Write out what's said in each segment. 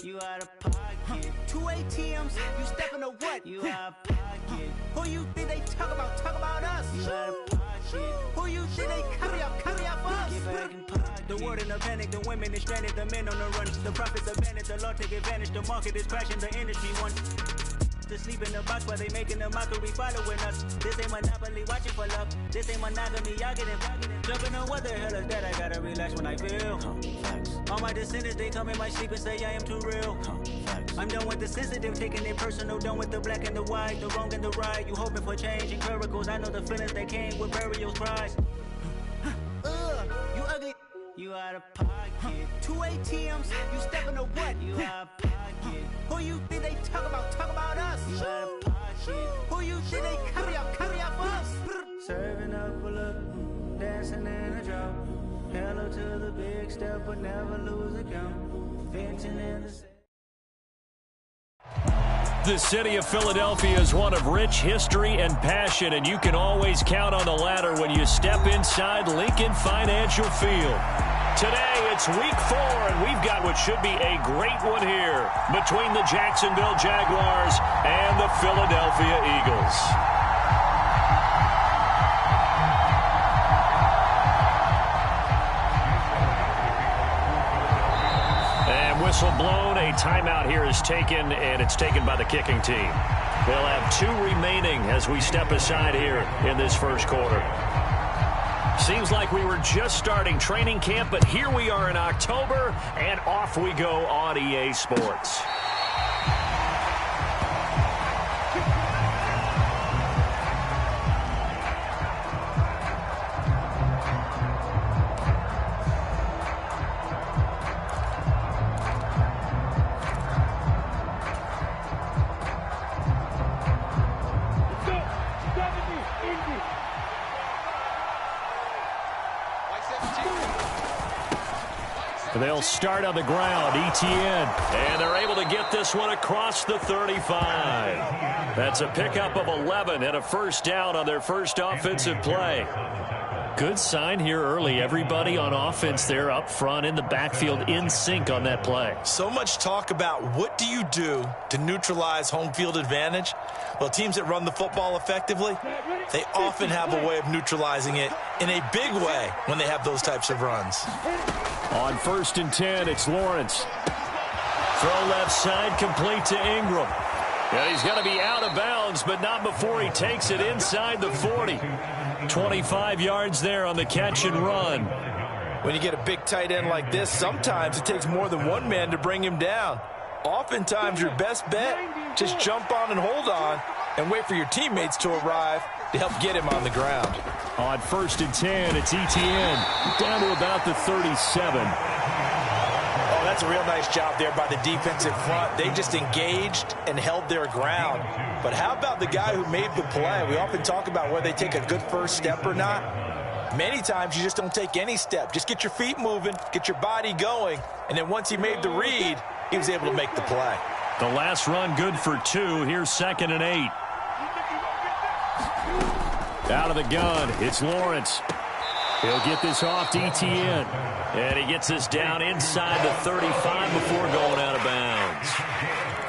You out of pocket. 2 ATMs, you stepping to what? You out of pocket. Who you think they talk about us? You out of pocket. Who you think they carry up for us? Get back in pocket. The world in a panic, the women is stranded, the men on the run. The profits abandoned, the law take advantage, the market is crashing, the industry wants to sleep in the box while they making a mockery following us. This ain't monopoly, watching for love. This ain't monogamy, y'all getting jumping on what the hell is that? I gotta relax when I feel. All my descendants, they come in my sleep and say I am too real. I'm done with the sensitive, taking it personal, done with the black and the white, the wrong and the right. You hoping for change and miracles. I know the feelings that came with burial cries. You ugly. You out of pocket. 2 ATMs, you stepping to what? You out of pocket. Who you think they talk about us? You out of pocket. Who you think they carry up for us? Serving up a look, dancing in a drop. Hello to the big step, but never lose a count. Venting in the The city of Philadelphia is one of rich history and passion, and you can always count on the latter when you step inside Lincoln Financial Field. Today, it's week 4, and we've got what should be a great one here between the Jacksonville Jaguars and the Philadelphia Eagles. Whistle blown, a timeout here is taken, and it's taken by the kicking team. They'll have 2 remaining as we step aside here in this first quarter. Seems like we were just starting training camp, but here we are in October, and off we go on EA Sports. They'll start on the ground, Etienne, and they're able to get this one across the 35. That's a pickup of 11 and a first down on their first offensive play. Good sign here early. Everybody on offense there up front in the backfield in sync on that play. So much talk about what do you do to neutralize home field advantage? Well, teams that run the football effectively, they often have a way of neutralizing it in a big way when they have those types of runs. On 1st and 10, it's Lawrence. Throw left side, complete to Ingram. And he's going to be out of bounds, but not before he takes it inside the 40. 25 yards there on the catch and run. When you get a big tight end like this, sometimes it takes more than one man to bring him down. Oftentimes, your best bet, just jump on and hold on and wait for your teammates to arrive to help get him on the ground. On 1st and 10, it's Etienne down to about the 37. Oh, that's a real nice job there by the defensive front. They just engaged and held their ground. But how about the guy who made the play? We often talk about whether they take a good first step or not. Many times you just don't take any step. Just get your feet moving, get your body going, and then once he made the read, he was able to make the play. The last run good for 2. Here's 2nd and 8. Out of the gun, it's Lawrence. He'll get this off to Etienne. And he gets this down inside the 35 before going out of bounds.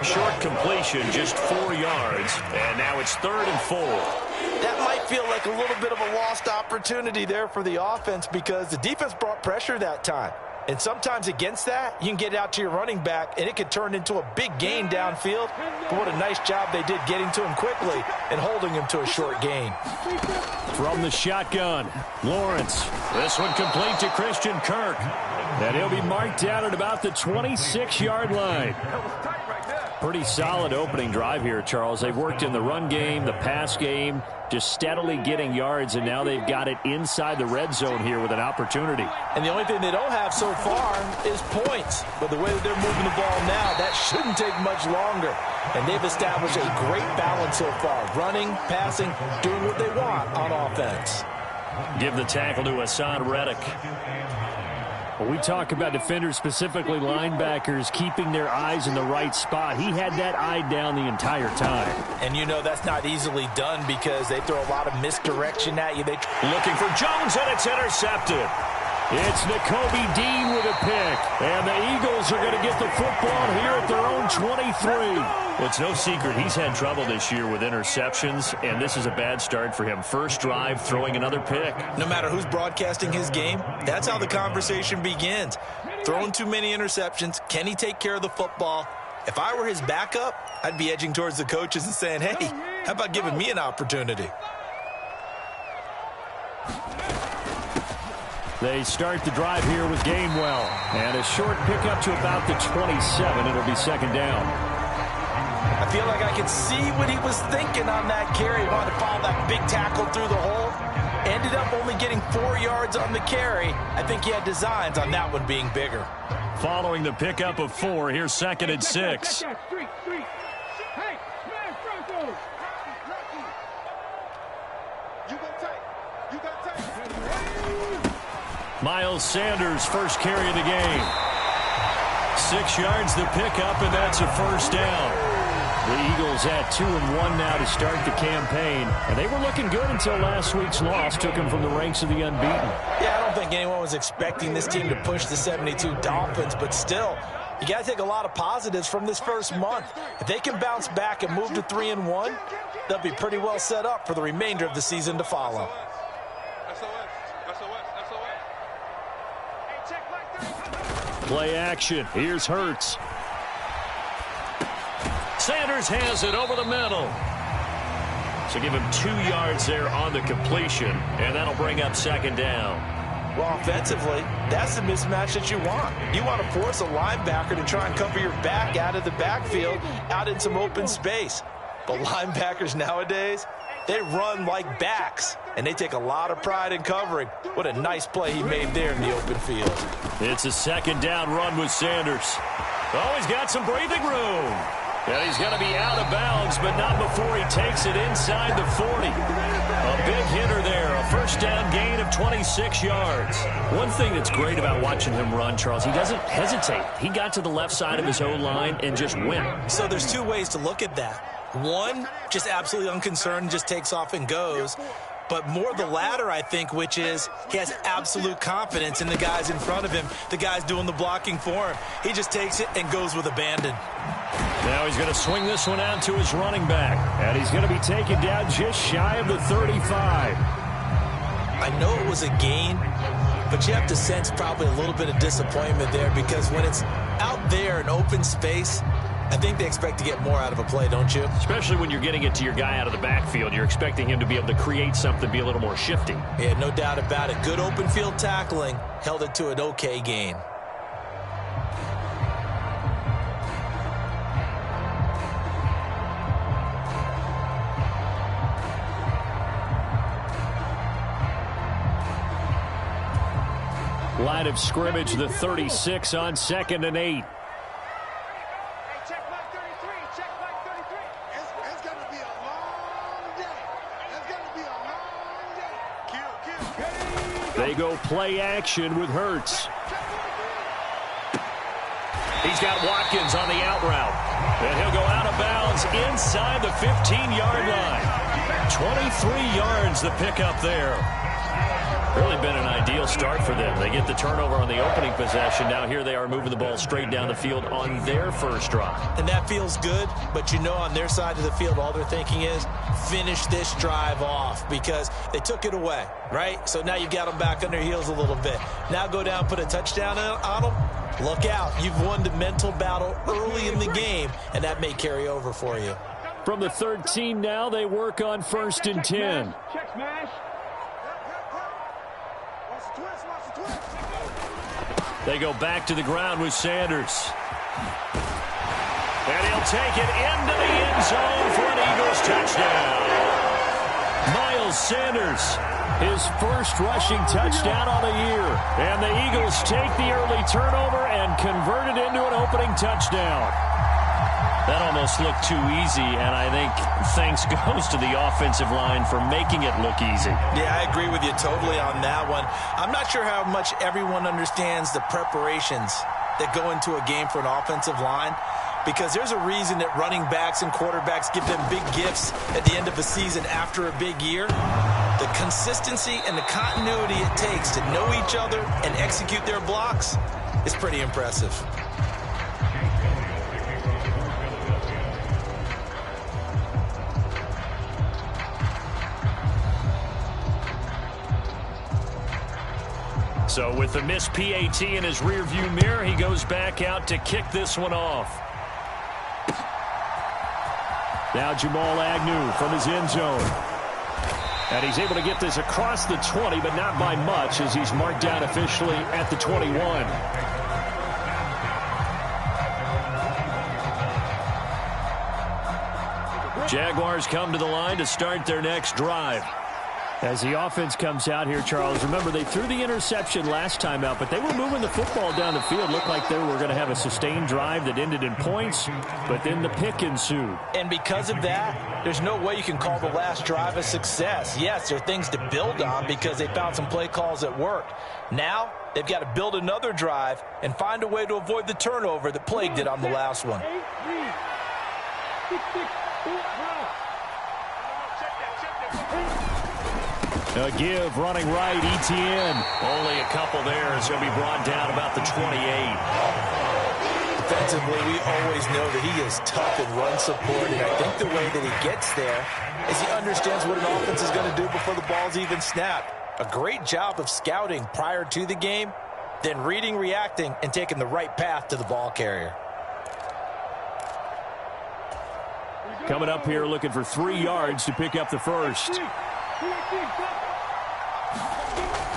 Short completion, just 4 yards. And now it's 3rd and 4. That might feel like a little bit of a lost opportunity there for the offense because the defense brought pressure that time. And sometimes against that, you can get out to your running back, and it could turn into a big gain downfield. But what a nice job they did getting to him quickly and holding him to a short gain. From the shotgun, Lawrence. This one complete to Christian Kirk. And he'll be marked down at about the 26-yard line. Pretty solid opening drive here, Charles. They've worked in the run game, the pass game, just steadily getting yards, and now they've got it inside the red zone here with an opportunity. And the only thing they don't have so far is points. But the way that they're moving the ball now, that shouldn't take much longer. And they've established a great balance so far. Running, passing, doing what they want on offense. Give the tackle to Hassan Reddick. When we talk about defenders, specifically linebackers, keeping their eyes in the right spot, he had that eye down the entire time. And you know that's not easily done because they throw a lot of misdirection at you. Looking for Jones, and it's intercepted. It's Nakobe Dean with a pick. And the Eagles are going to get the football here at their own 23. Well, it's no secret he's had trouble this year with interceptions, and this is a bad start for him. First drive, throwing another pick. No matter who's broadcasting his game, that's how the conversation begins. Throwing too many interceptions. Can he take care of the football? If I were his backup, I'd be edging towards the coaches and saying, hey, how about giving me an opportunity? They start the drive here with Gainwell. And a short pickup to about the 27. It'll be second down. I feel like I can see what he was thinking on that carry. He wanted to follow that big tackle through the hole. Ended up only getting 4 yards on the carry. I think he had designs on that one being bigger. Following the pickup of 4, here's second and 6. Miles Sanders, first carry of the game. 6 yards the pickup, and that's a first down. The Eagles at 2-1 now to start the campaign. And they were looking good until last week's loss took them from the ranks of the unbeaten. Yeah, I don't think anyone was expecting this team to push the 72 Dolphins, but still, you got to take a lot of positives from this first month. If they can bounce back and move to 3-1, they'll be pretty well set up for the remainder of the season to follow. Play action. Here's Hurts. Sanders has it over the middle. So give him 2 yards there on the completion, and that'll bring up second down. Well, offensively, that's the mismatch that you want. You want to force a linebacker to try and cover your back out of the backfield, out in some open space. But linebackers nowadays, they run like backs, and they take a lot of pride in covering. What a nice play he made there in the open field. It's a second down run with Sanders. Oh, he's got some breathing room. And he's going to be out of bounds, but not before he takes it inside the 40. A big hitter there, a first down gain of 26 yards. One thing that's great about watching him run, Charles, he doesn't hesitate. He got to the left side of his O-line and just went. So there's 2 ways to look at that. One, just absolutely unconcerned, just takes off and goes. But more the latter, I think, which is he has absolute confidence in the guys in front of him, the guys doing the blocking for him. He just takes it and goes with abandon. Now he's going to swing this one out to his running back. And he's going to be taken down just shy of the 35. I know it was a gain, but you have to sense probably a little bit of disappointment there because when it's out there in open space, I think they expect to get more out of a play, don't you? Especially when you're getting it to your guy out of the backfield. You're expecting him to be able to create something, be a little more shifty. Yeah, no doubt about it. Good open field tackling, held it to an okay gain. Line of scrimmage, the 36 on 2nd and 8. They go play action with Hurts. He's got Watkins on the out route. And he'll go out of bounds inside the 15-yard line. 23 yards the pickup there. Really been an ideal start for them. They get the turnover on the opening possession. Now here they are moving the ball straight down the field on their first drive. And that feels good, but you know on their side of the field all they're thinking is finish this drive off because they took it away, right? So now you've got them back on their heels a little bit. Now go down, put a touchdown on them. Look out. You've won the mental battle early in the game, and that may carry over for you. From the 13 now, they work on 1st and 10. Check smash. They go back to the ground with Sanders. And he'll take it into the end zone for an Eagles touchdown. Miles Sanders, his first rushing touchdown on the year. And the Eagles take the early turnover and convert it into an opening touchdown. That almost looked too easy, and I think thanks goes to the offensive line for making it look easy. Yeah, I agree with you totally on that one. I'm not sure how much everyone understands the preparations that go into a game for an offensive line, because there's a reason that running backs and quarterbacks give them big gifts at the end of the season after a big year. The consistency and the continuity it takes to know each other and execute their blocks is pretty impressive. So with the missed PAT in his rearview mirror, he goes back out to kick this one off. Now Jamal Agnew from his end zone. And he's able to get this across the 20, but not by much, as he's marked down officially at the 21. Jaguars come to the line to start their next drive. As the offense comes out here, Charles, remember they threw the interception last time out, but they were moving the football down the field. Looked like they were going to have a sustained drive that ended in points, but then the pick ensued. And because of that, there's no way you can call the last drive a success. Yes, there are things to build on because they found some play calls that worked. Now, they've got to build another drive and find a way to avoid the turnover that plagued it on the last one. A give, running right, Etienne. Only a couple there as he'll be brought down about the 28. Defensively, we always know that he is tough in run support, and I think the way that he gets there is he understands what an offense is going to do before the ball's even snapped. A great job of scouting prior to the game, then reading, reacting, and taking the right path to the ball carrier. Coming up here looking for 3 yards to pick up the first.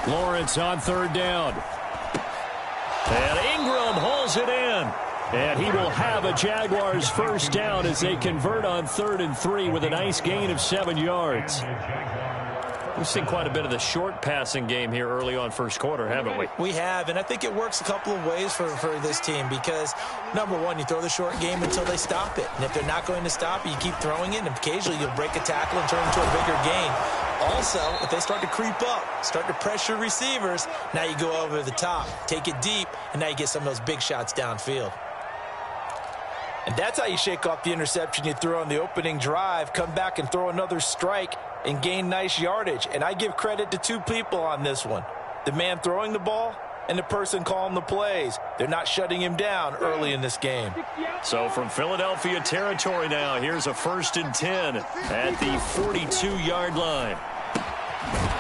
Lawrence on third down. And Ingram hauls it in. And he will have a Jaguars first down as they convert on 3rd and 3 with a nice gain of 7 yards. We've seen quite a bit of the short passing game here early on first quarter, haven't we? We have, and I think it works a couple of ways for this team because, number one, you throw the short game until they stop it. And if they're not going to stop it, you keep throwing it, and occasionally you'll break a tackle and turn it into a bigger gain. Also, if they start to creep up, start to pressure receivers, now you go over the top, take it deep, and now you get some of those big shots downfield. And that's how you shake off the interception you threw on the opening drive, come back and throw another strike and gain nice yardage. And I give credit to 2 people on this one. The man throwing the ball and the person calling the plays. They're not shutting him down early in this game. So from Philadelphia territory now, here's a 1st and 10 at the 42-yard line.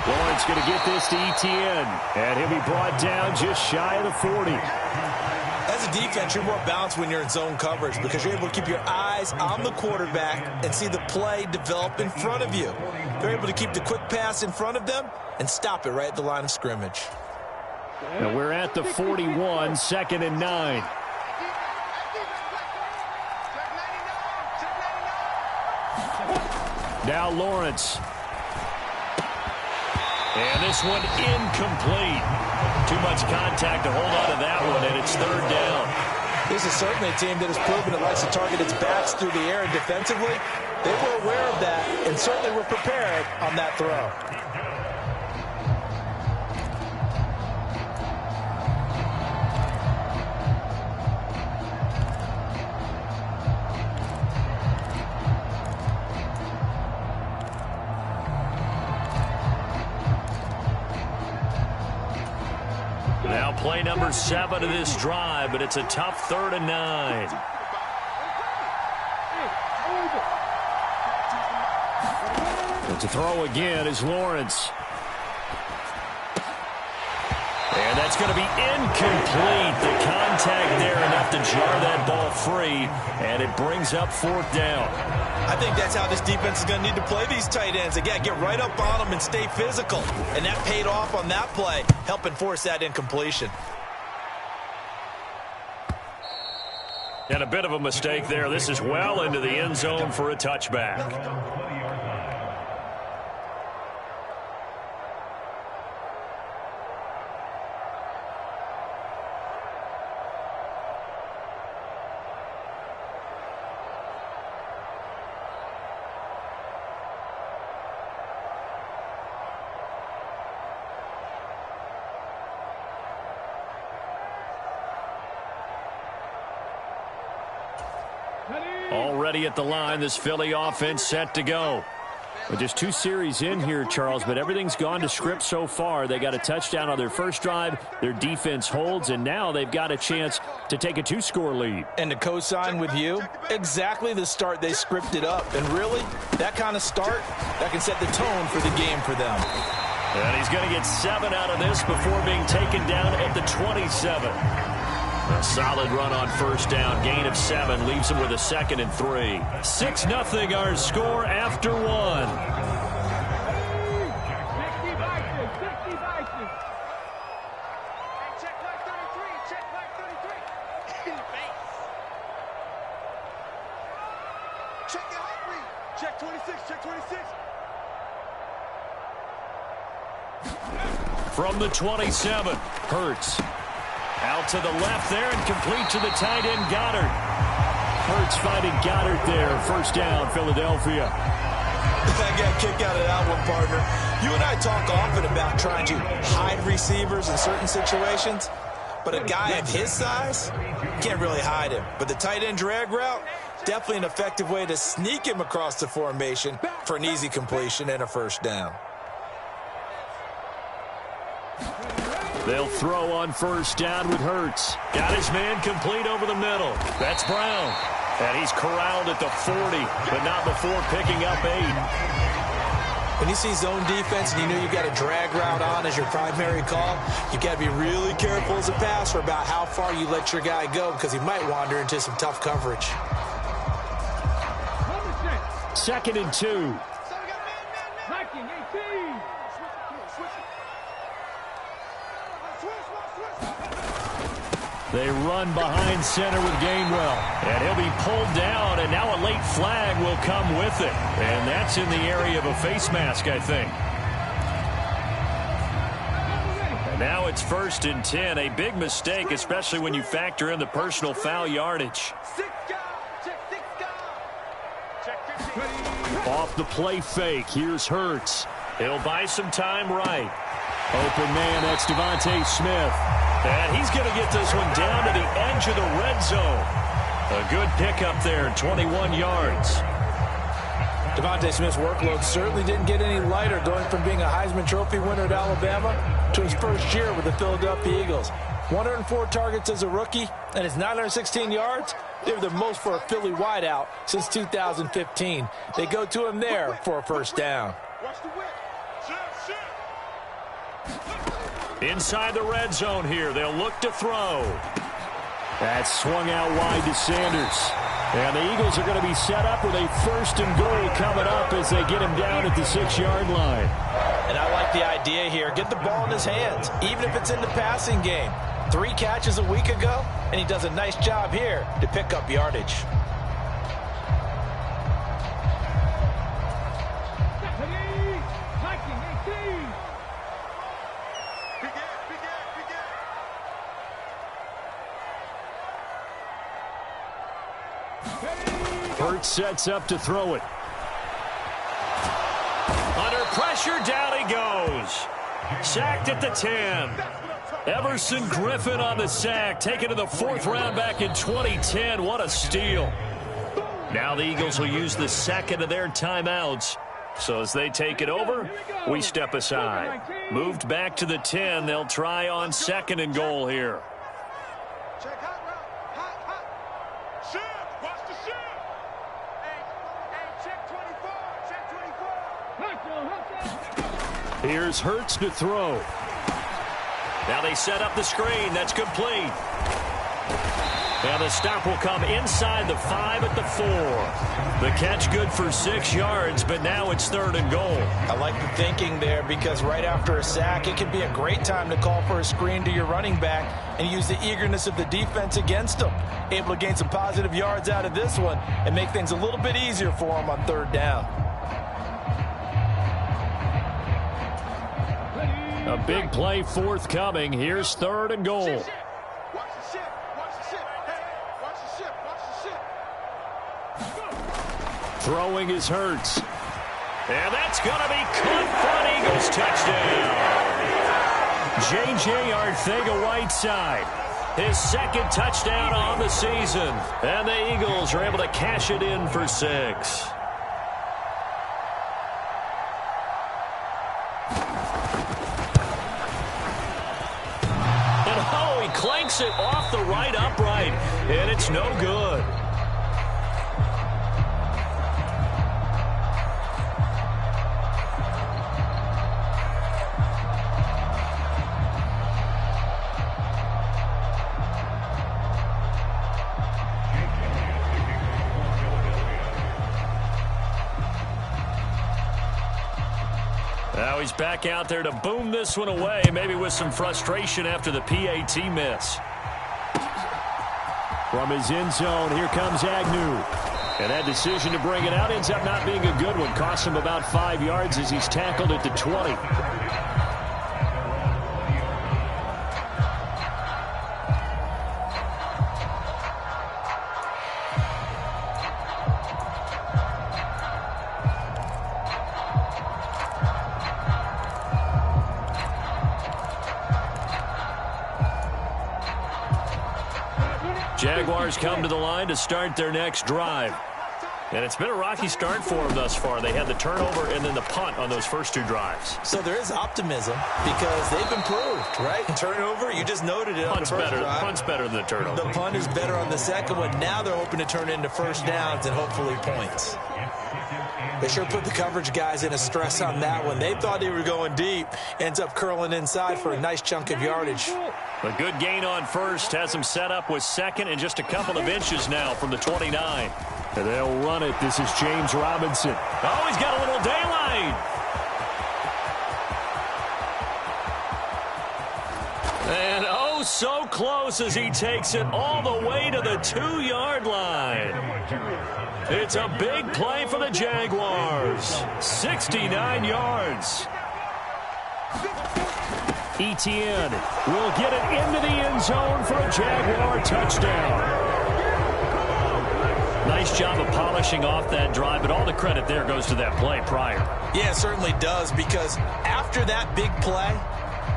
Lawrence going to get this to Etienne, and he'll be brought down just shy of the 40. As a defense, you're more balanced when you're in zone coverage because you're able to keep your eyes on the quarterback and see the play develop in front of you. They're able to keep the quick pass in front of them and stop it right at the line of scrimmage. Now we're at the 41, 2nd and 9. Now Lawrence. And this one incomplete. Too much contact to hold on to that one, and it's 3rd down. This is certainly a team that has proven it likes to target its backs through the air, and defensively, they were aware of that and certainly were prepared on that throw. Now play number 7 of this drive, but it's a tough 3rd and 9. And to throw again is Lawrence. And that's going to be incomplete. The contact there enough to jar that ball free, and it brings up 4th down. I think that's how this defense is going to need to play these tight ends. They got to get right up on them and stay physical. And that paid off on that play, helping force that incompletion. And a bit of a mistake there. This is well into the end zone for a touchback. Already at the line, this Philly offense set to go. Well, just 2 series in here, Charles, but everything's gone to script so far. They got a touchdown on their first drive. Their defense holds, and now they've got a chance to take a 2-score lead. And to co-sign with you, exactly the start they scripted up. And really, that kind of start, that can set the tone for the game for them. And he's going to get 7 out of this before being taken down at the 27. A solid run on first down. Gain of 7 leaves him with a 2nd and 3. 6-0 our score after 1. Check 26, check 26. From the 27, Hurts. Out to the left there and complete to the tight end, Goddard. Hurts finding Goddard there. First down, Philadelphia. I got a kick out of that one, partner. You and I talk often about trying to hide receivers in certain situations, but a guy of his size can't really hide him. But the tight end drag route, definitely an effective way to sneak him across the formation for an easy completion and a first down. They'll throw on first down with Hurts. Got his man complete over the middle. That's Brown. And he's corralled at the 40, but not before picking up 8. When you see zone defense and you know you've got a drag route on as your primary call, you've got to be really careful as a passer about how far you let your guy go because he might wander into some tough coverage. 2nd and 2. They run behind center with Gainwell. And he'll be pulled down, and now a late flag will come with it. And that's in the area of a face mask, I think. And now it's 1st and 10. A big mistake, especially when you factor in the personal foul yardage. Off the play fake, here's Hurts. He'll buy some time right. Open man, that's Devontae Smith. And he's going to get this one down to the edge of the red zone. A good pickup there, 21 yards. Devontae Smith's workload certainly didn't get any lighter going from being a Heisman Trophy winner at Alabama to his first year with the Philadelphia Eagles. 104 targets as a rookie, and his 916 yards, they were the most for a Philly wideout since 2015. They go to him there for a first down. Inside the red zone here, they'll look to throw. That's swung out wide to Sanders. And the Eagles are going to be set up with a 1st and goal coming up as they get him down at the 6-yard line. And I like the idea here. Get the ball in his hands, even if it's in the passing game. 3 catches a week ago, and he does a nice job here to pick up yardage. Hurts sets up to throw it. Under pressure, down he goes. Sacked at the 10. Everson Griffin on the sack, taken to the 4th round back in 2010. What a steal. Now the Eagles will use the 2nd of their timeouts. So as they take it over, we step aside. Moved back to the 10. They'll try on 2nd and goal here. Here's Hurts to throw. Now they set up the screen. That's complete. And the stop will come inside the 5 at the 4. The catch good for 6 yards, but now it's 3rd and goal. I like the thinking there because right after a sack, it can be a great time to call for a screen to your running back and use the eagerness of the defense against them. Able to gain some positive yards out of this one and make things a little bit easier for them on 3rd down. A big play forthcoming. Here's 3rd and goal. Throwing is Hurts. And that's going to be caught for an Eagles touchdown. J.J. Arcega-Whiteside, his 2nd touchdown on the season. And the Eagles are able to cash it in for 6. hits it off the right upright, and it's no good. Now he's back out there to boom this one away, maybe with some frustration after the PAT miss. From his end zone, here comes Agnew. And that decision to bring it out ends up not being a good one. Costs him about 5 yards as he's tackled at the 20. Jaguars come to the line to start their next drive. And it's been a rocky start for them thus far. They had the turnover and then the punt on those first 2 drives. So there is optimism because they've improved, right? Turnover, you just noted it on the first drive. Punt's better than the turnover. The punt is better on the second one. Now they're hoping to turn into first downs and hopefully points. They sure put the coverage guys in a stress on that one. They thought they were going deep. Ends up curling inside for a nice chunk of yardage. A good gain on first has them set up with second and just a couple of inches now from the 29. And they'll run it. This is James Robinson. Oh, he's got a little daylight. And oh, so close as he takes it all the way to the 2-yard line. It's a big play for the Jaguars. 69 yards. Etienne will get it into the end zone for a Jaguar touchdown. Nice job of polishing off that drive, but all the credit there goes to that play prior. Yeah, it certainly does, because after that big play,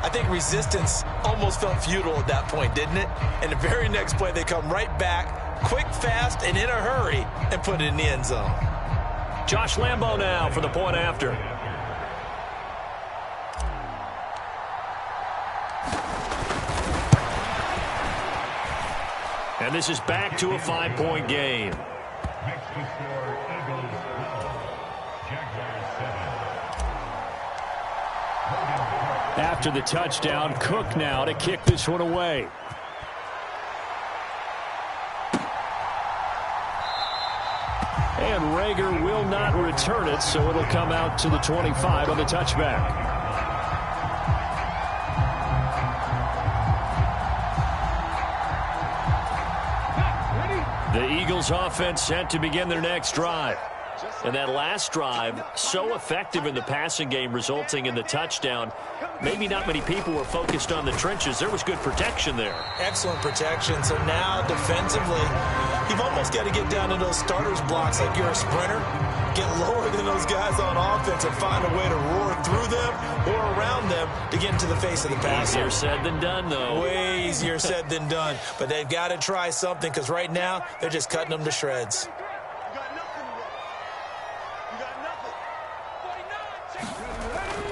I think resistance almost felt futile at that point, didn't it? And the very next play, they come right back, quick, fast, and in a hurry, and put it in the end zone. Josh Lambo now for the point after. And this is back to a 5-point game. After the touchdown, Cook now to kick this one away. And Rager will not return it, so it'll come out to the 25 on the touchback. The Eagles offense set to begin their next drive. And that last drive, so effective in the passing game, resulting in the touchdown. Maybe not many people were focused on the trenches. There was good protection there. Excellent protection. So now defensively, you've almost got to get down to those starters blocks like you're a sprinter. Get lower than those guys on offense and find a way to roar through them or around them to get into the face of the passer. Easier said than done, though. Way easier said than done. But they've got to try something, because right now they're just cutting them to shreds.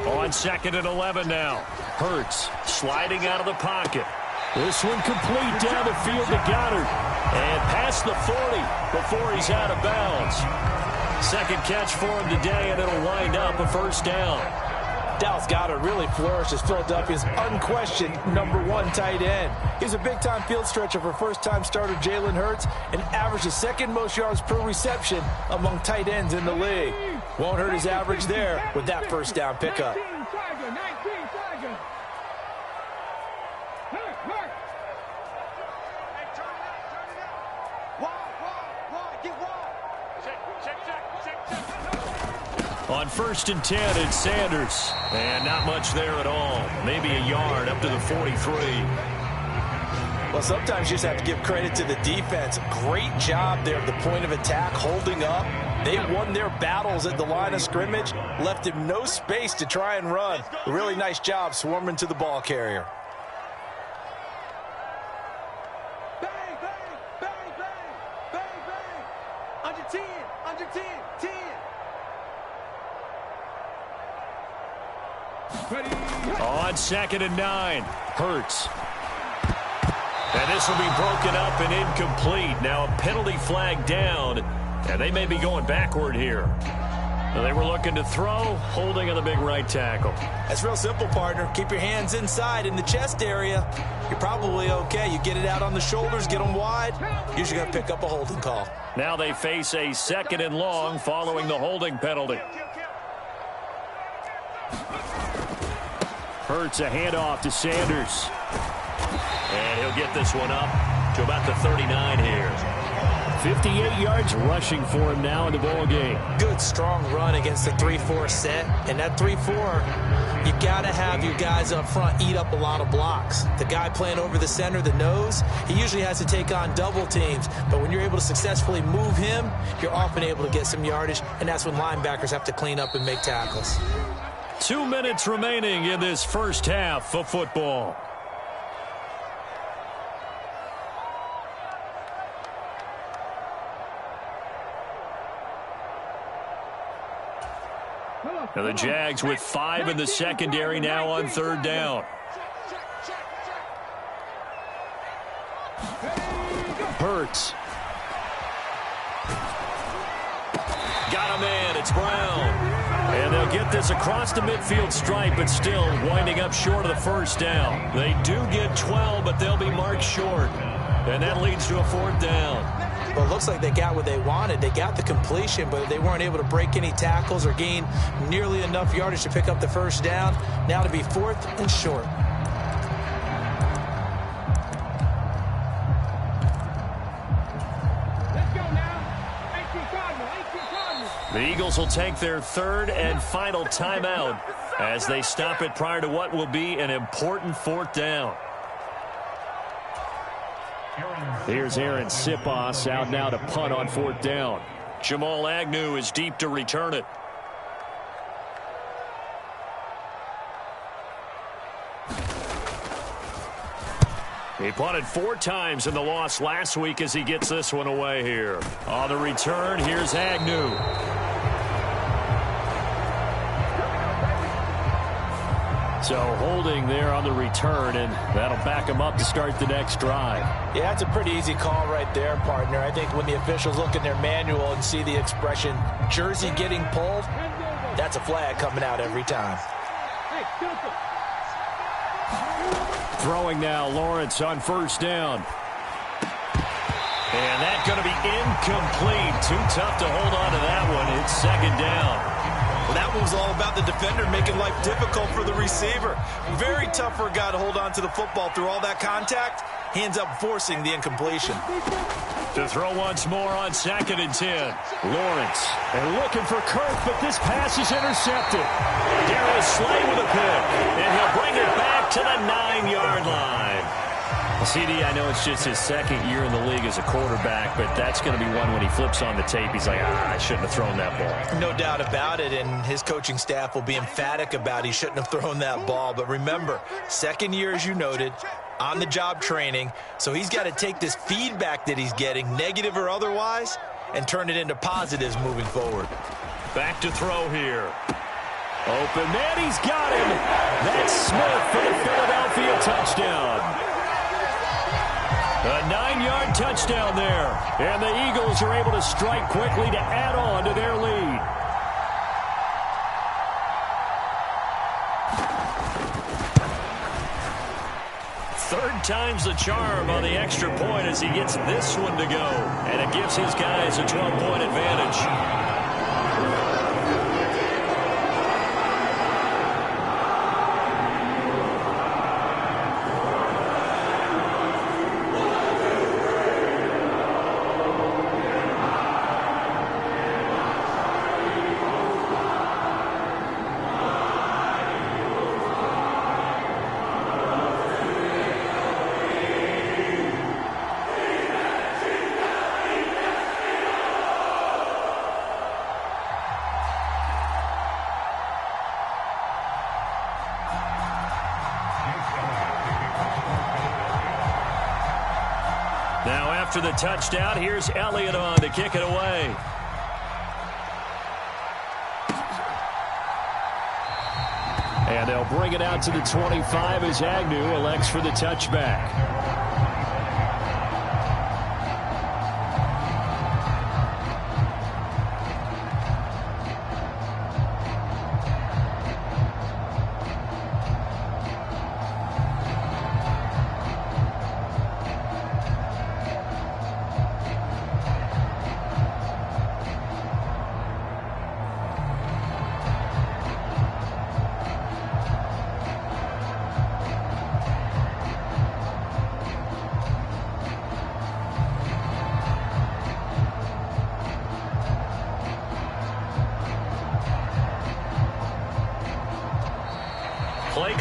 On 2nd and 11 now. Hurts sliding out of the pocket. This one complete down the field to Goddard. And past the 40 before he's out of bounds. Second catch for him today, and it'll wind up a first down. Dallas Goedert really flourished as Philadelphia's unquestioned #1 tight end. He's a big-time field stretcher for first-time starter Jalen Hurts and averaged the second most yards per reception among tight ends in the league. Won't hurt his average there with that first down pickup. On 1st and 10, it's Sanders. And not much there at all. Maybe a yard up to the 43. Well, sometimes you just have to give credit to the defense. Great job there at the point of attack, holding up. They won their battles at the line of scrimmage, left him no space to try and run. A really nice job swarming to the ball carrier. Bang, bang, bang, bang, bang, bang. Under 10, under 10, 10. On 2nd and 9, Hurts. And this will be broken up and incomplete. Now a penalty flag down, and they may be going backward here. They were looking to throw, holding on the big right tackle. That's real simple, partner. Keep your hands inside in the chest area. You're probably okay. You get it out on the shoulders, get them wide. Usually going to pick up a holding call. Now they face a 2nd and long following the holding penalty. Hurts a handoff to Sanders. And he'll get this one up to about the 39 here. 58 yards rushing for him now in the ball game. Good, strong run against the 3-4 set. And that 3-4, you got to have your guys up front eat up a lot of blocks. The guy playing over the center, the nose, he usually has to take on double teams. But when you're able to successfully move him, you're often able to get some yardage. And that's when linebackers have to clean up and make tackles. 2 minutes remaining in this first half of football. Now the Jags with 5 in the secondary now on 3rd down. Hurts. Got a man. It's Brown. And they'll get this across the midfield stripe, but still winding up short of the 1st down. They do get 12, but they'll be marked short. And that leads to a 4th down. Well, it looks like they got what they wanted. They got the completion, but they weren't able to break any tackles or gain nearly enough yardage to pick up the 1st down. Now to be 4th and short. The Eagles will take their 3rd and final timeout as they stop it prior to what will be an important 4th down. Here's Aaron Sipos out now to punt on 4th down. Jamal Agnew is deep to return it. He punted 4 times in the loss last week as he gets this one away here. On the return, here's Agnew. So holding there on the return, and that'll back him up to start the next drive. Yeah, that's a pretty easy call right there, partner. I think when the officials look in their manual and see the expression, jersey getting pulled, that's a flag coming out every time. Throwing now, Lawrence on 1st down. And that's going to be incomplete. Too tough to hold on to that one. It's 2nd down. Well, that one was all about the defender making life difficult for the receiver. Very tough for a guy to hold on to the football through all that contact. Hands up forcing the incompletion. To throw once more on 2nd and 10. Lawrence. And looking for Kirk, but this pass is intercepted. Darius Slay with a pick. And he'll bring it back to the 9-yard line. CD, I know it's just his 2nd year in the league as a quarterback, but that's going to be one when he flips on the tape, he's like, I shouldn't have thrown that ball. No doubt about it, and his coaching staff will be emphatic about he shouldn't have thrown that ball. But remember, 2nd year, as you noted, on-the-job training, so he's got to take this feedback that he's getting, negative or otherwise, and turn it into positives moving forward. Back to throw here. Open man, he's got him. That's Smith for the Philadelphia touchdown. A 9-yard touchdown there. And the Eagles are able to strike quickly to add on to their lead. Third time's the charm on the extra point as he gets this one to go. And it gives his guys a 12-point advantage. After the touchdown, here's Elliott on to kick it away. And they'll bring it out to the 25 as Agnew elects for the touchback.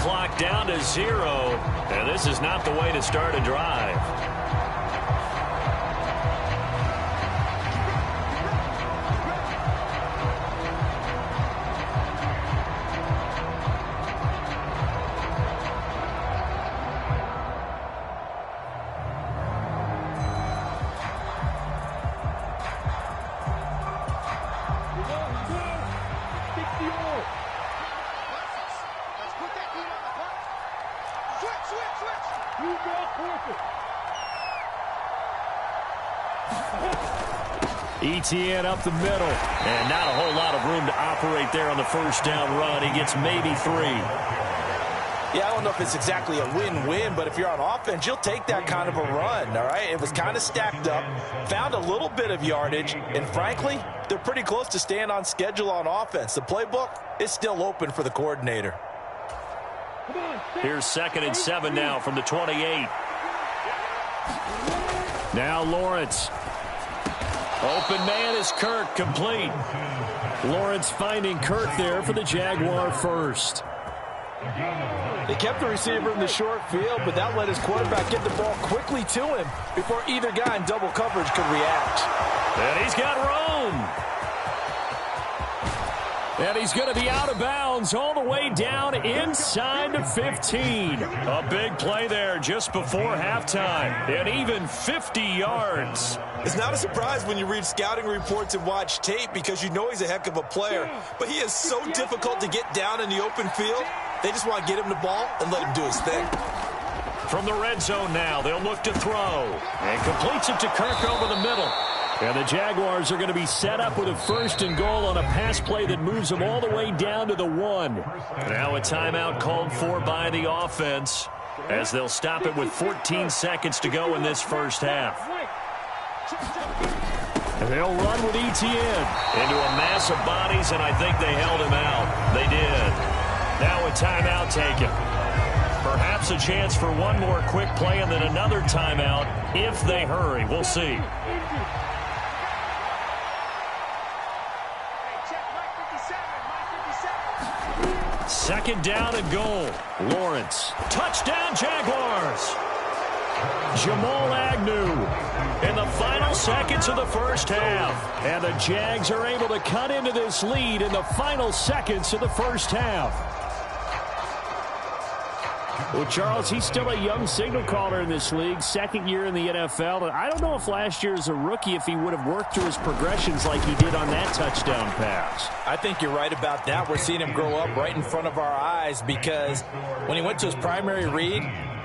clock down to 0. And this is not the way to start a drive. ETN up the middle, and not a whole lot of room to operate there on the first down run. He gets maybe 3. Yeah, I don't know if it's exactly a win-win, but if you're on offense, you'll take that kind of a run, all right? It was kind of stacked up, found a little bit of yardage, and frankly, they're pretty close to staying on schedule on offense. The playbook is still open for the coordinator. Here's 2nd and 7 now from the 28. Now Lawrence. Open man is Kirk, complete. Lawrence finding Kirk there for the Jaguar first. They kept the receiver in the short field, but that let his quarterback get the ball quickly to him before either guy in double coverage could react. And he's got room. And he's going to be out of bounds all the way down inside the 15. A big play there just before halftime. And even 50 yards. It's not a surprise when you read scouting reports and watch tape because you know he's a heck of a player. But he is so difficult to get down in the open field. They just want to get him the ball and let him do his thing. From the red zone now, they'll look to throw. And completes it to Kirk over the middle. And the Jaguars are going to be set up with a 1st and goal on a pass play that moves them all the way down to the 1. Now a timeout called for by the offense as they'll stop it with 14 seconds to go in this first half. And they'll run with ETN into a mass of bodies, and I think they held him out. They did. Now a timeout taken. Perhaps a chance for one more quick play and then another timeout if they hurry. We'll see. 2nd down and goal. Lawrence. Touchdown, Jaguars. Jamal Agnew in the final seconds of the first half. And the Jags are able to cut into this lead in the final seconds of the first half. Well, Charles, he's still a young signal caller in this league, 2nd year in the NFL. I don't know if last year as a rookie if he would have worked through his progressions like he did on that touchdown pass. I think you're right about that. We're seeing him grow up right in front of our eyes because when he went to his primary read,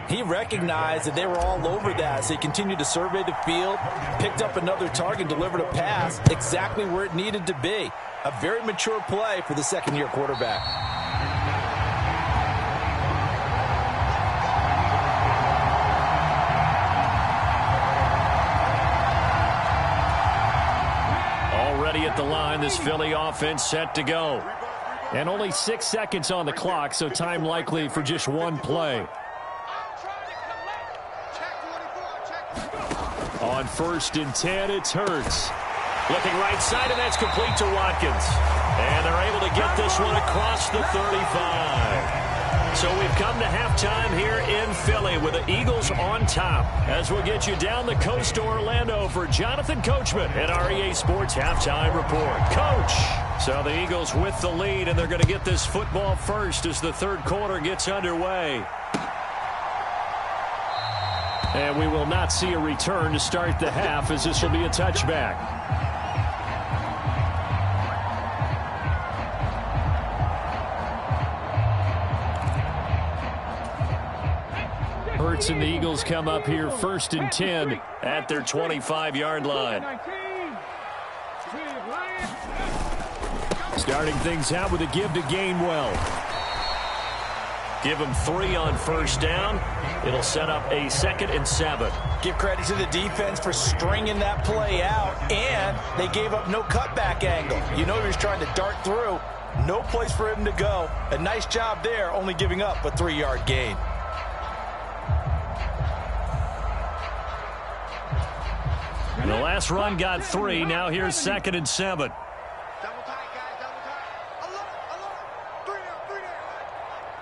he recognized that they were all over that. So he continued to survey the field, picked up another target, delivered a pass exactly where it needed to be. A very mature play for the 2nd-year quarterback. At the line, this Philly offense set to go. And only 6 seconds on the clock, so time likely for just one play. On 1st and 10, it's Hurts. Looking right side, and that's complete to Watkins. And they're able to get this one across the 35. So we've come to halftime here in Philly with the Eagles on top. As we'll get you down the coast to Orlando for Jonathan Coachman at our EA Sports Halftime Report. Coach! So the Eagles with the lead, and they're going to get this football first as the 3rd quarter gets underway. And we will not see a return to start the half as this will be a touchback. Hurts and the Eagles come up here 1st and 10 at their 25-yard line. Starting things out with a give to Gainwell. Give him 3 on 1st down. It'll set up a 2nd and 7. Give credit to the defense for stringing that play out, and they gave up no cutback angle. You know he was trying to dart through. No place for him to go. A nice job there, only giving up a 3-yard gain. And the last run got 3. Now here's 2nd and 7. Double tight, guys, double tight. Alert, alert. 3 down, 3 down.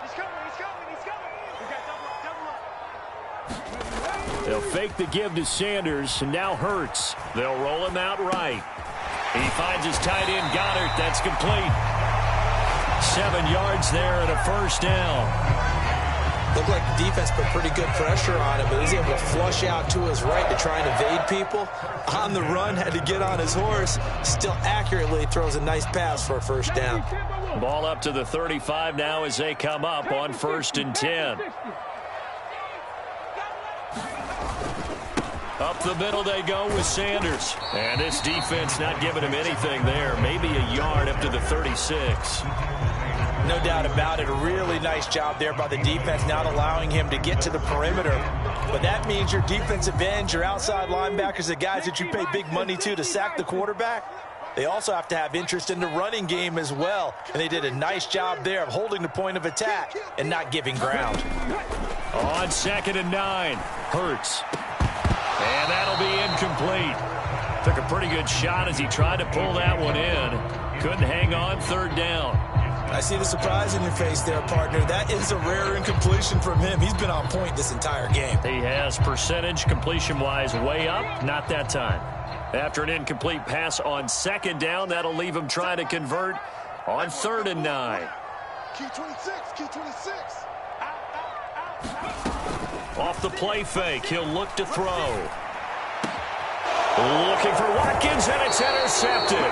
He's coming, he's coming, fake the give to Sanders, and now Hurts. They'll roll him out right. He finds his tight end, Goddard. That's complete. 7 yards there and a first down. Looked like the defense put pretty good pressure on him, but he was able to flush out to his right to try and evade people. On the run, had to get on his horse. Still accurately throws a nice pass for a first down. Ball up to the 35 now as they come up on 1st and 10. Up the middle they go with Sanders. And this defense not giving him anything there. Maybe a yard up to the 36. No doubt about it. A really nice job there by the defense, not allowing him to get to the perimeter. But that means your defensive ends, your outside linebackers, the guys that you pay big money to sack the quarterback, they also have to have interest in the running game as well. And they did a nice job there of holding the point of attack and not giving ground. On 2nd and 9, Hurts. And that'll be incomplete. Took a pretty good shot as he tried to pull that one in. Couldn't hang on 3rd down. I see the surprise in your face there, partner. That is a rare incompletion from him. He's been on point this entire game. He has percentage completion-wise way up. Not that time. After an incomplete pass on 2nd down, that'll leave him trying to convert on 3rd and 9. Key 26, key 26. Off the play fake, he'll look to throw. Looking for Watkins, and it's intercepted.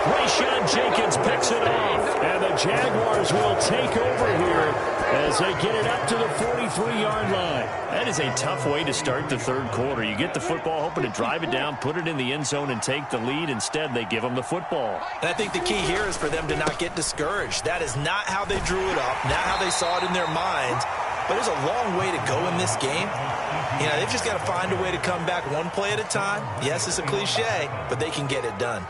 Rayshon Jenkins picks it off, and the Jaguars will take over here as they get it up to the 43-yard line. That is a tough way to start the 3rd quarter. You get the football, hoping to drive it down, put it in the end zone, and take the lead. Instead, they give them the football. And I think the key here is for them to not get discouraged. That is not how they drew it up, not how they saw it in their minds. But there's a long way to go in this game. You know, they've just got to find a way to come back one play at a time. Yes, it's a cliche, but they can get it done.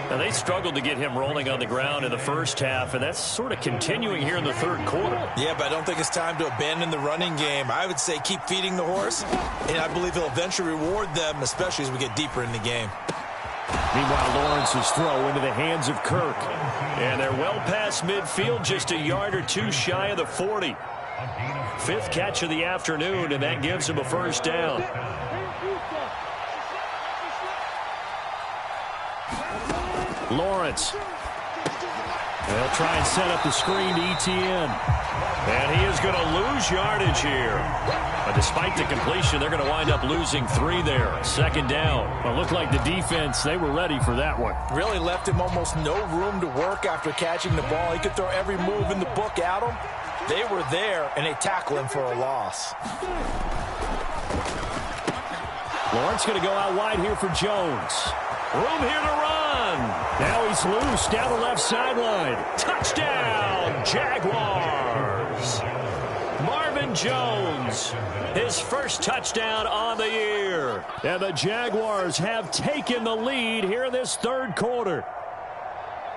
Now, they struggled to get him rolling on the ground in the first half, and that's sort of continuing here in the 3rd quarter. Yeah, but I don't think it's time to abandon the running game. I would say keep feeding the horse, and I believe he'll eventually reward them, especially as we get deeper in the game. Meanwhile, Lawrence's throw into the hands of Kirk. And they're well past midfield, just a yard or two shy of the 40. 5th catch of the afternoon, and that gives him a first down. Lawrence. They'll try and set up the screen to ETN. And he is going to lose yardage here. But despite the completion, they're going to wind up losing 3 there. 2nd down. Well, it looked like the defense, they were ready for that one. Really left him almost no room to work after catching the ball. He could throw every move in the book at him. They were there, and they tackle him for a loss. Lawrence going to go out wide here for Jones. Room here to run. Now he's loose down the left sideline. Touchdown, Jaguars. Marvin Jones, his first touchdown on the year. And the Jaguars have taken the lead here in this 3rd quarter.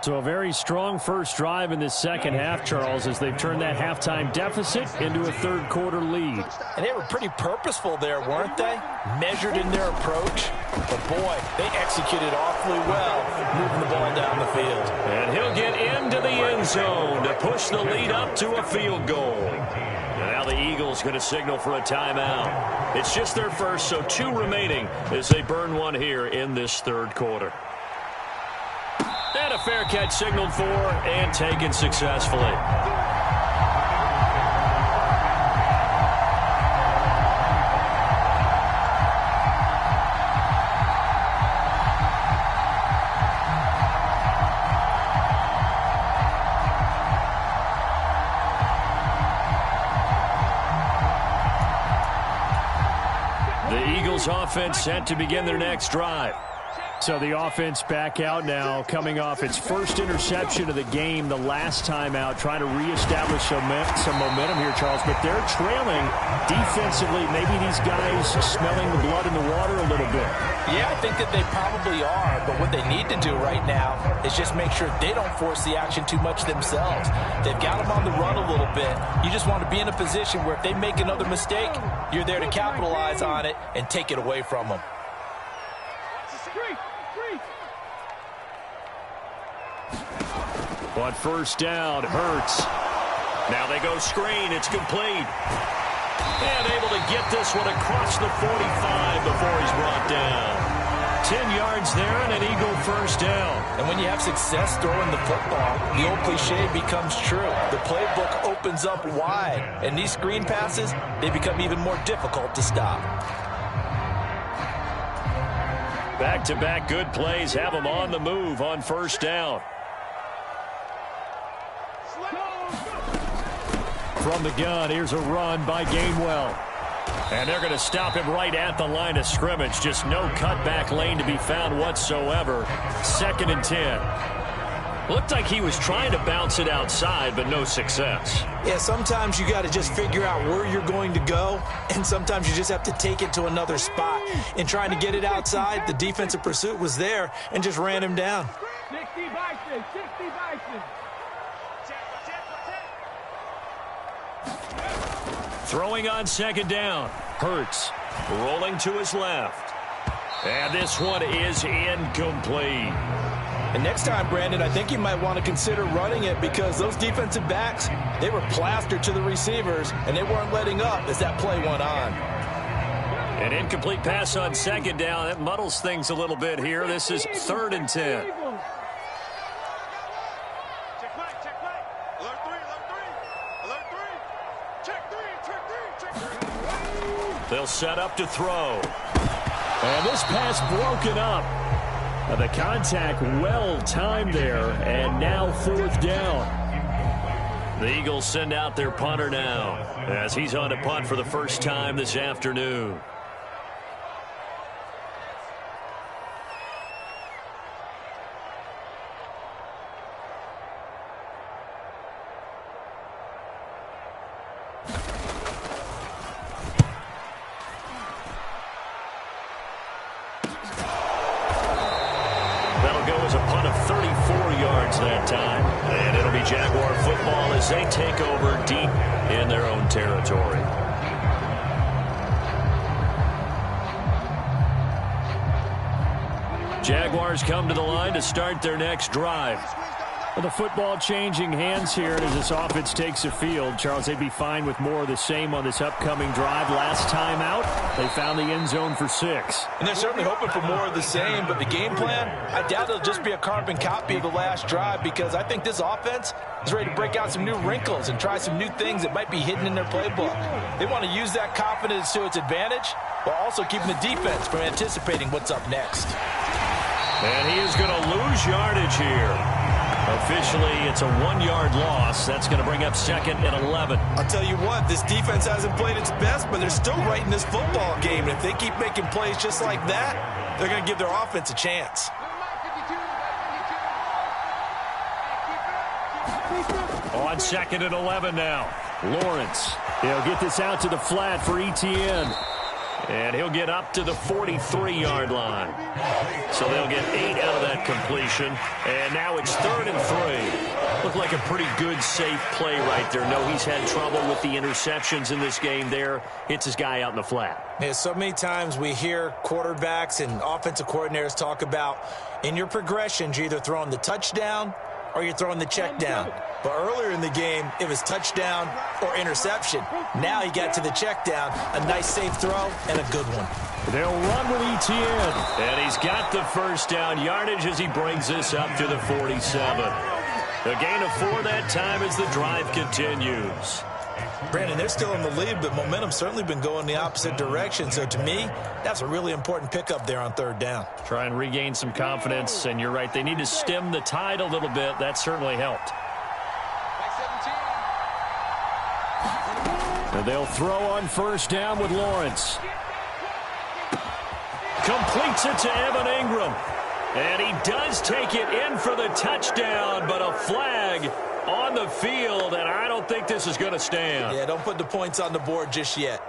So a very strong first drive in this 2nd half, Charles, as they've turned that halftime deficit into a 3rd quarter lead. And they were pretty purposeful there, weren't they? Measured in their approach. But, boy, they executed awfully well, moving the ball down the field. And he'll get into the end zone to push the lead up to a field goal. And now the Eagles going to signal for a timeout. It's just their first, so 2 remaining as they burn one here in this 3rd quarter. And a fair catch signaled for and taken successfully. The Eagles offense set to begin their next drive. So the offense back out now, coming off its first interception of the game the last time out, trying to reestablish some momentum here, Charles. But they're trailing defensively. Maybe these guys smelling the blood in the water a little bit. Yeah, I think that they probably are. But what they need to do right now is just make sure they don't force the action too much themselves. They've got them on the run a little bit. You just want to be in a position where if they make another mistake, you're there to capitalize on it and take it away from them. On first down, Hurts. Now they go screen. It's complete. And able to get this one across the 45 before he's brought down. 10 yards there and an Eagle first down. And when you have success throwing the football, the old cliche becomes true. The playbook opens up wide. And these screen passes, they become even more difficult to stop. Back-to-back good plays have them on the move on first down. From the gun, here's a run by Gainwell. And they're going to stop him right at the line of scrimmage. Just no cutback lane to be found whatsoever. 2nd and 10. Looked like he was trying to bounce it outside, but no success. Yeah, sometimes you got to just figure out where you're going to go, and sometimes you just have to take it to another spot. In trying to get it outside, the defensive pursuit was there and just ran him down. 60 Bison, 60 Bison. Throwing on 2nd down. Hurts rolling to his left. And this one is incomplete. And next time, Brandon, I think you might want to consider running it because those defensive backs, they were plastered to the receivers, and they weren't letting up as that play went on. An incomplete pass on 2nd down. That muddles things a little bit here. This is 3rd and 10. They'll set up to throw. And this pass broken up. The contact well timed there, and now 4th down. The Eagles send out their punter now as he's on to punt for the first time this afternoon. That time, and it'll be Jaguar football as they take over deep in their own territory. Jaguars come to the line to start their next drive. Well, the football changing hands here as this offense takes the field. Charles, they'd be fine with more of the same on this upcoming drive. Last time out, they found the end zone for 6. And they're certainly hoping for more of the same, but the game plan, I doubt it'll just be a carbon copy of the last drive because I think this offense is ready to break out some new wrinkles and try some new things that might be hidden in their playbook. They want to use that confidence to its advantage while also keeping the defense from anticipating what's up next. And he is going to lose yardage here. Officially, it's a 1-yard loss. That's going to bring up 2nd and 11. I'll tell you what, this defense hasn't played its best, but they're still right in this football game. And if they keep making plays just like that, they're going to give their offense a chance. On 2nd and 11 now. Lawrence, he'll get this out to the flat for Etienne. And he'll get up to the 43-yard line. So they'll get 8 out of that completion. And now it's 3rd and 3. Looked like a pretty good, safe play right there. No, he's had trouble with the interceptions in this game there. Hits his guy out in the flat. Yeah, so many times we hear quarterbacks and offensive coordinators talk about in your progressions, you're either throwing the touchdown or you're throwing the check down. But earlier in the game, it was touchdown or interception. Now he got to the check down. A nice safe throw and a good one. They'll run with Etienne. And he's got the first down yardage as he brings this up to the 47. A gain of 4 that time as the drive continues. Brandon, they're still in the lead, but momentum's certainly been going the opposite direction. So to me, that's a really important pickup there on 3rd down. Try and regain some confidence, and you're right. They need to stem the tide a little bit. That certainly helped. And they'll throw on 1st down with Lawrence. Completes it to Evan Ingram. And he does take it in for the touchdown, but a flag on the field, and I don't think this is going to stand. Yeah, don't put the points on the board just yet.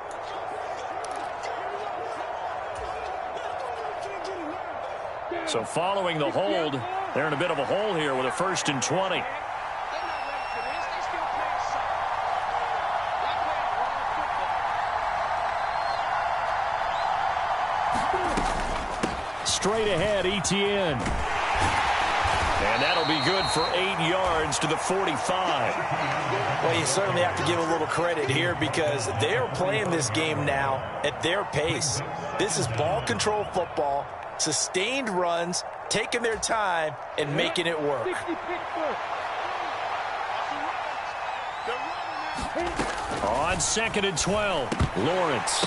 So following the hold, they're in a bit of a hole here with a 1st and 20. Straight ahead, Etienne. And And that'll be good for 8 yards to the 45. Well, you certainly have to give a little credit here because they are playing this game now at their pace. This is ball control football, sustained runs, taking their time, and making it work. On 2nd and 12, Lawrence.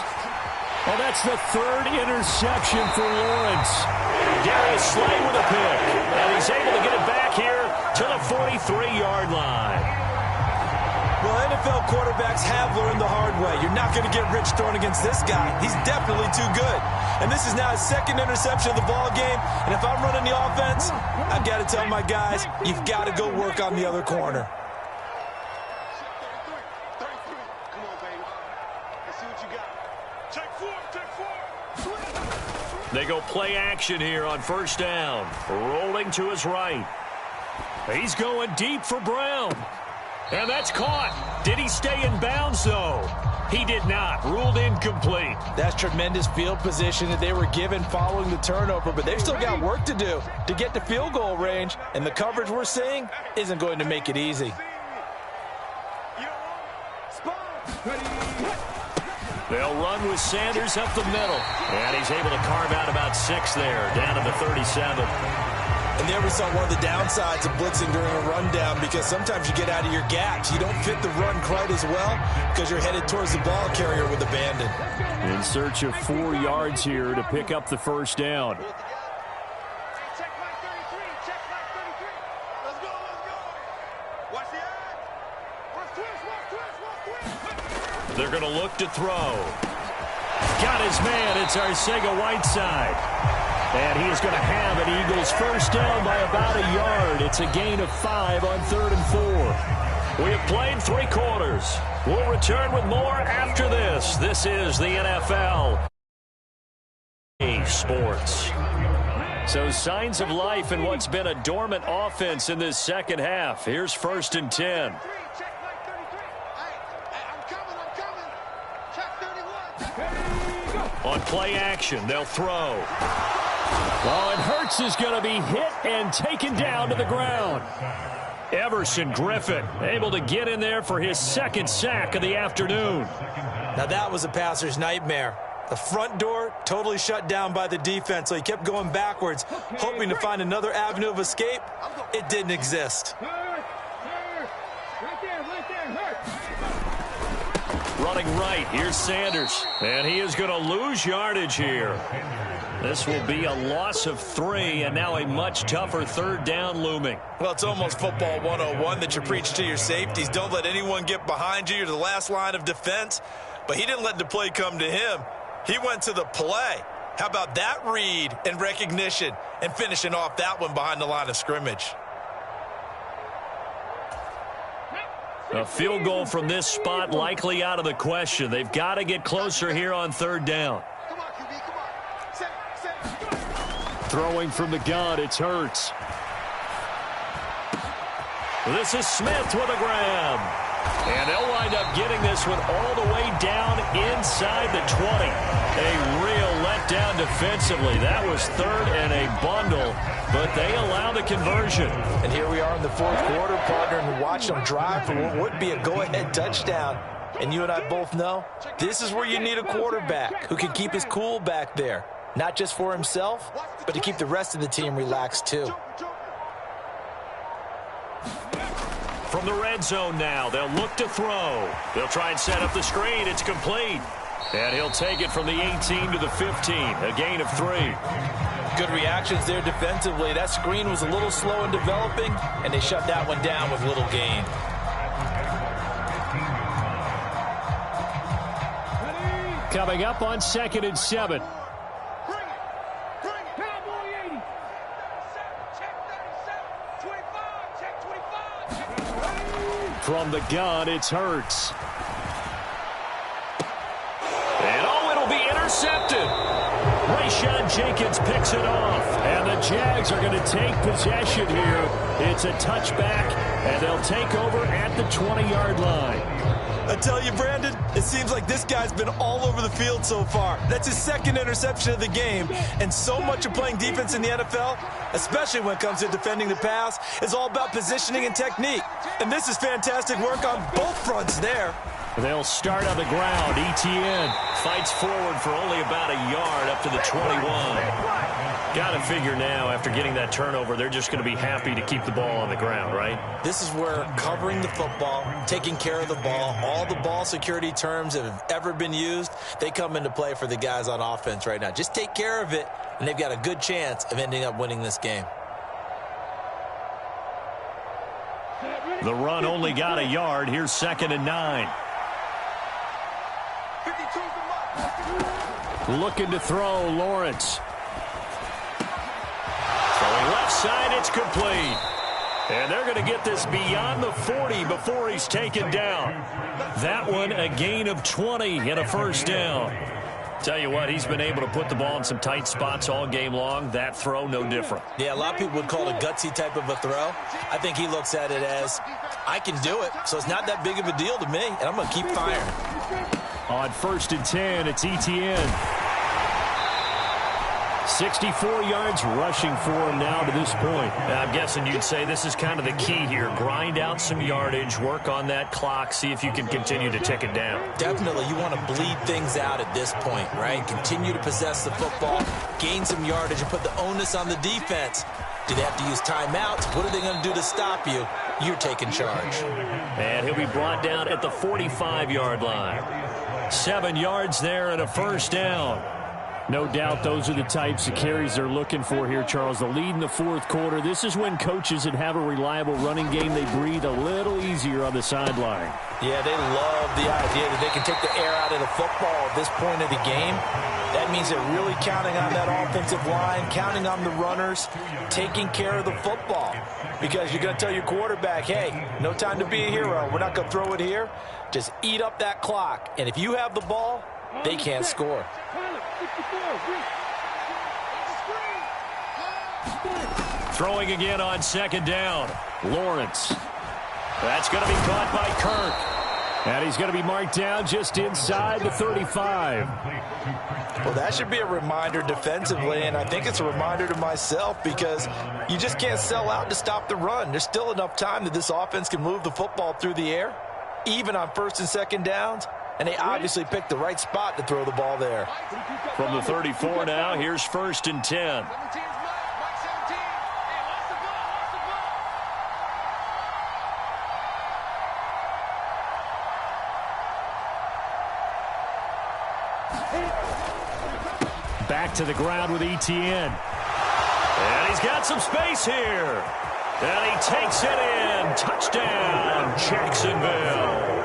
Oh, that's the 3rd interception for Lawrence. Darius Slay with a pick. And he's able to get it back here to the 43-yard line. Well, NFL quarterbacks have learned the hard way. You're not going to get rich throwing against this guy. He's definitely too good. And this is now his 2nd interception of the ball game. And if I'm running the offense, I've got to tell my guys, you've got to go work on the other corner. They go play action here on 1st down. Rolling to his right. He's going deep for Brown. And that's caught. Did he stay in bounds, though? He did not. Ruled incomplete. That's tremendous field position that they were given following the turnover, but they've still got work to do to get to field goal range, and the coverage we're seeing isn't going to make it easy. They'll run with Sanders up the middle. And he's able to carve out about 6 there, down to the 37. And there we saw one of the downsides of blitzing during a rundown because sometimes you get out of your gaps. You don't fit the run quite as well because you're headed towards the ball carrier with abandon. In search of 4 yards here to pick up the 1st down. Check my 33. Check my 33. Let's go. Watch the eye. Watch twist. They're going to look to throw. Got his man. It's Arcega-Whiteside. And he is going to have an Eagles 1st down by about a yard. It's a gain of 5 on 3rd and 4. We have played 3 quarters. We'll return with more after this. This is the NFL Sports. So signs of life in what's been a dormant offense in this 2nd half. Here's 1st and 10. On play action, they'll throw. Oh, and Hurts is going to be hit and taken down to the ground. Everson Griffin able to get in there for his 2nd sack of the afternoon. Now that was a passer's nightmare. The front door totally shut down by the defense, so he kept going backwards, hoping to find another avenue of escape. It didn't exist. Running right, here's Sanders. And he is going to lose yardage here. This will be a loss of 3, and now a much tougher 3rd down looming. Well, it's almost football 101 that you preach to your safeties. Don't let anyone get behind you. You're the last line of defense. But he didn't let the play come to him. He went to the play. How about that read and recognition and finishing off that one behind the line of scrimmage? A field goal from this spot likely out of the question. They've got to get closer here on 3rd down. Throwing from the gun, it's Hurts. This is Smith with a grab. And they'll wind up getting this one all the way down inside the 20. A real letdown defensively. That was 3rd and a bundle, but they allow the conversion. And here we are in the 4th quarter, partner, and watch them drive for what would be a go-ahead touchdown. And you and I both know this is where you need a quarterback who can keep his cool back there. Not just for himself, but to keep the rest of the team relaxed too. From the red zone now, they'll look to throw. They'll try and set up the screen. It's complete. And he'll take it from the 18 to the 15, a gain of 3. Good reactions there defensively. That screen was a little slow in developing, and they shut that one down with little gain. Coming up on 2nd and 7. From the gun, it's Hurts. And it'll be intercepted. Rayshawn Jenkins picks it off. And the Jags are going to take possession here. It's a touchback, and they'll take over at the 20-yard line. I tell you, Brandon, it seems like this guy's been all over the field so far. That's his second interception of the game. And so much of playing defense in the NFL, especially when it comes to defending the pass, is all about positioning and technique. And this is fantastic work on both fronts there. They'll start on the ground. Etienne fights forward for only about a yard up to the 21. Got to figure now, after getting that turnover, they're just going to be happy to keep the ball on the ground, right? This is where covering the football, taking care of the ball, all the ball security terms that have ever been used, they come into play for the guys on offense right now. Just take care of it, and they've got a good chance of ending up winning this game. The run only got a yard. Here's 2nd and 9. Looking to throw, Lawrence. Throwing left side, it's complete. And they're going to get this beyond the 40 before he's taken down. That one a gain of 20 and a first down. Tell you what, he's been able to put the ball in some tight spots all game long. That throw, no different. Yeah, a lot of people would call it a gutsy type of a throw. I think he looks at it as, I can do it, so it's not that big of a deal to me, and I'm going to keep firing. On 1st and 10, it's Etienne. 64 yards rushing for him now to this point. I'm guessing you'd say this is kind of the key here. Grind out some yardage, work on that clock, see if you can continue to tick it down. Definitely, you want to bleed things out at this point, right? Continue to possess the football, gain some yardage, and put the onus on the defense. Do they have to use timeouts? What are they going to do to stop you? You're taking charge. And he'll be brought down at the 45-yard line. 7 yards there and a first down. No doubt those are the types of carries they're looking for here, Charles. The lead in the 4th quarter. This is when coaches that have a reliable running game, they breathe a little easier on the sideline. Yeah, they love the idea that they can take the air out of the football at this point of the game. That means they're really counting on that offensive line, counting on the runners, taking care of the football. Because you're going to tell your quarterback, hey, no time to be a hero. We're not going to throw it here. Just eat up that clock. And if you have the ball, they can't score. Throwing again on 2nd down. Lawrence. That's going to be caught by Kirk. And he's going to be marked down just inside the 35. Well, that should be a reminder defensively, and I think it's a reminder to myself because you just can't sell out to stop the run. There's still enough time that this offense can move the football through the air, even on 1st and 2nd downs, and they obviously picked the right spot to throw the ball there. From the 34 now, here's 1st and 10. Back to the ground with Etienne. And he's got some space here. And he takes it in. Touchdown, Jacksonville.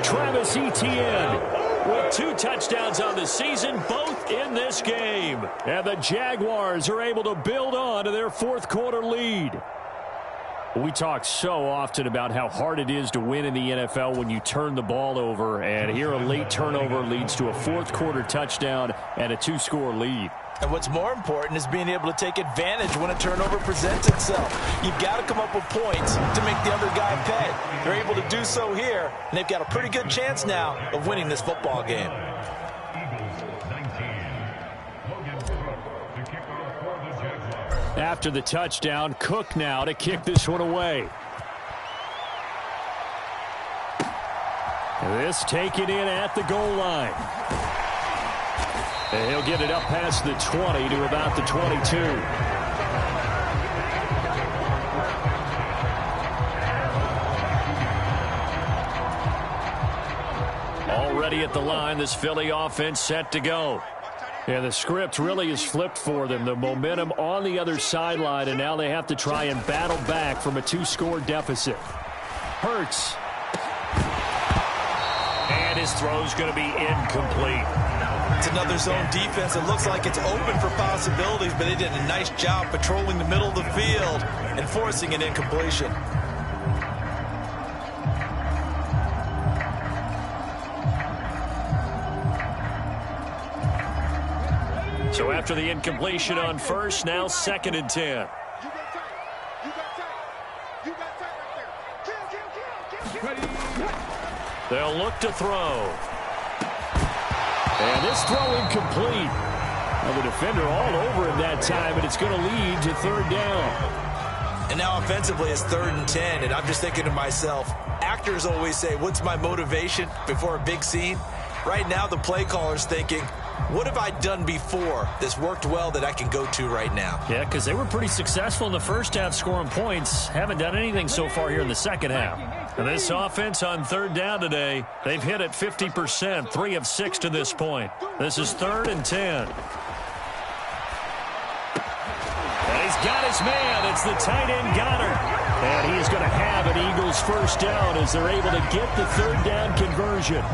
Travis Etienne with 2 touchdowns on the season, both in this game. And the Jaguars are able to build on to their 4th quarter lead. We talk so often about how hard it is to win in the NFL when you turn the ball over, and here a late turnover leads to a 4th quarter touchdown and a 2-score lead. And what's more important is being able to take advantage when a turnover presents itself. You've got to come up with points to make the other guy pay. They're able to do so here, and they've got a pretty good chance now of winning this football game. After the touchdown, Cook now to kick this one away. This taken in at the goal line. And he'll get it up past the 20 to about the 22. Already at the line, this Philly offense set to go. And the script really is flipped for them. The momentum on the other sideline, and now they have to try and battle back from a 2-score deficit. Hurts. And his throw's going to be incomplete. It's another zone defense. It looks like it's open for possibilities, but they did a nice job patrolling the middle of the field and forcing an incompletion. So after the incompletion on 1st, now 2nd and 10. They'll look to throw. And this throw incomplete. Well, the defender all over him that time, and it's going to lead to third down. And now offensively it's 3rd and 10, and I'm just thinking to myself, actors always say, what's my motivation before a big scene? Right now the play caller's thinking, what have I done before that's worked well that I can go to right now? Yeah, because they were pretty successful in the first half scoring points. Haven't done anything so far here in the second half. And this offense on third down today, they've hit it 50%, 3 of 6 to this point. This is 3rd and 10. And he's got his man. It's the tight end Goddard. And he's going to have an Eagles first down as they're able to get the third down conversion.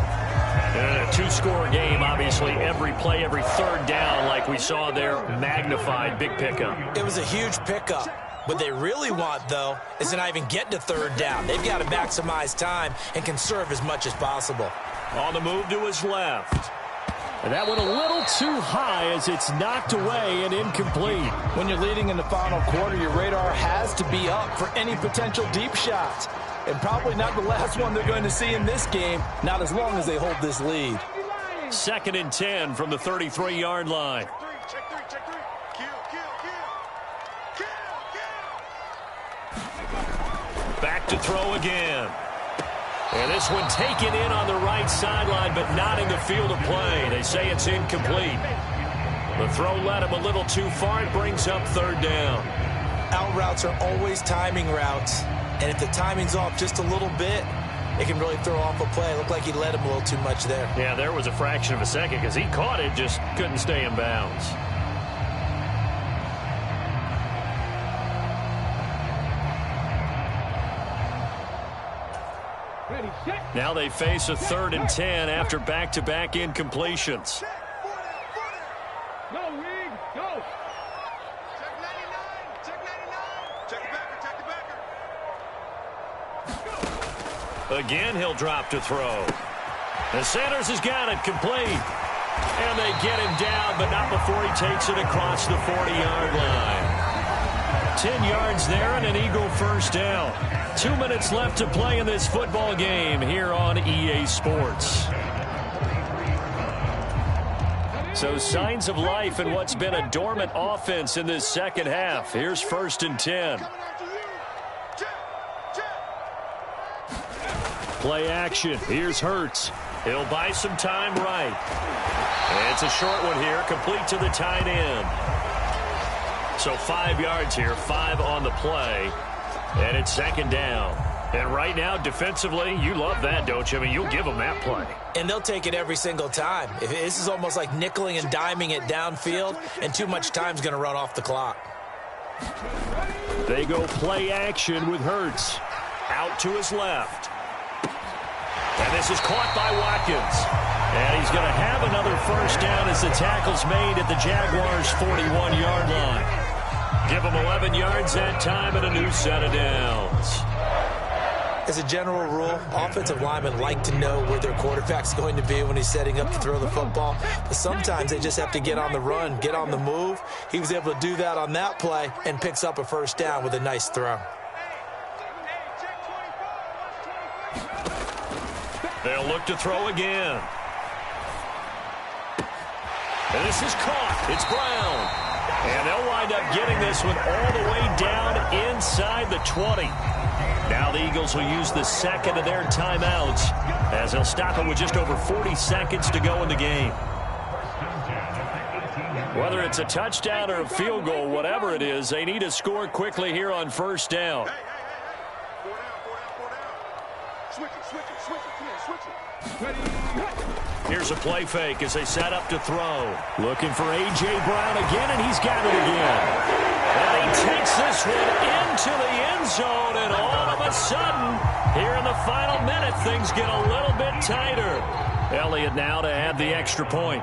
And a 2-score game, obviously, every play, every third down, like we saw there, magnified, big pickup. It was a huge pickup. What they really want, though, is to not even get to third down. They've got to maximize time and conserve as much as possible. On the move to his left. And that went a little too high as it's knocked away and incomplete. When you're leading in the final quarter, your radar has to be up for any potential deep shots. And probably not the last one they're going to see in this game, not as long as they hold this lead. 2nd and 10 from the 33-yard line. Check three. Kill. Back to throw again. And this one taken in on the right sideline, but not in the field of play. They say it's incomplete. The throw led him a little too far. It brings up third down. Out routes are always timing routes. And if the timing's off just a little bit, it can really throw off a play. It looked like he led him a little too much there. Yeah, there was a fraction of a second because he caught it, just couldn't stay in bounds. Now they face a 3rd and 10 after back-to-back incompletions. Go, Reed, go. Check 99. Check the backer. Again, he'll drop to throw. And Sanders has got it complete. And they get him down, but not before he takes it across the 40-yard line. 10 yards there and an Eagle first down. 2 minutes left to play in this football game here on EA Sports. So signs of life in what's been a dormant offense in this second half. Here's 1st and 10. Play action. Here's Hurts. He'll buy some time right. And it's a short one here, complete to the tight end. So 5 yards here, 5 on the play. And it's 2nd down. And right now, defensively, you love that, don't you? I mean, you'll give them that play. And they'll take it every single time. This is almost like nickeling and diming it downfield, and too much time's going to run off the clock. They go play action with Hurts. Out to his left. And this is caught by Watkins. And he's going to have another first down as the tackle's made at the Jaguars' 41-yard line. Give them 11 yards that time and a new set of downs. As a general rule, offensive linemen like to know where their quarterback's going to be when he's setting up to throw the football. But sometimes they just have to get on the run, get on the move. He was able to do that on that play and picks up a first down with a nice throw. They'll look to throw again. And this is caught. It's Brown. And they'll wind up getting this one all the way down inside the 20. Now the Eagles will use the second of their timeouts as they'll stop it with just over 40 seconds to go in the game. Whether it's a touchdown or a field goal, whatever it is, they need to score quickly here on first down. Switch it. Here's a play fake as they set up to throw. Looking for A.J. Brown again, and he's got it again. And he takes this one into the end zone, and all of a sudden, here in the final minute, things get a little bit tighter. Elliott now to add the extra point.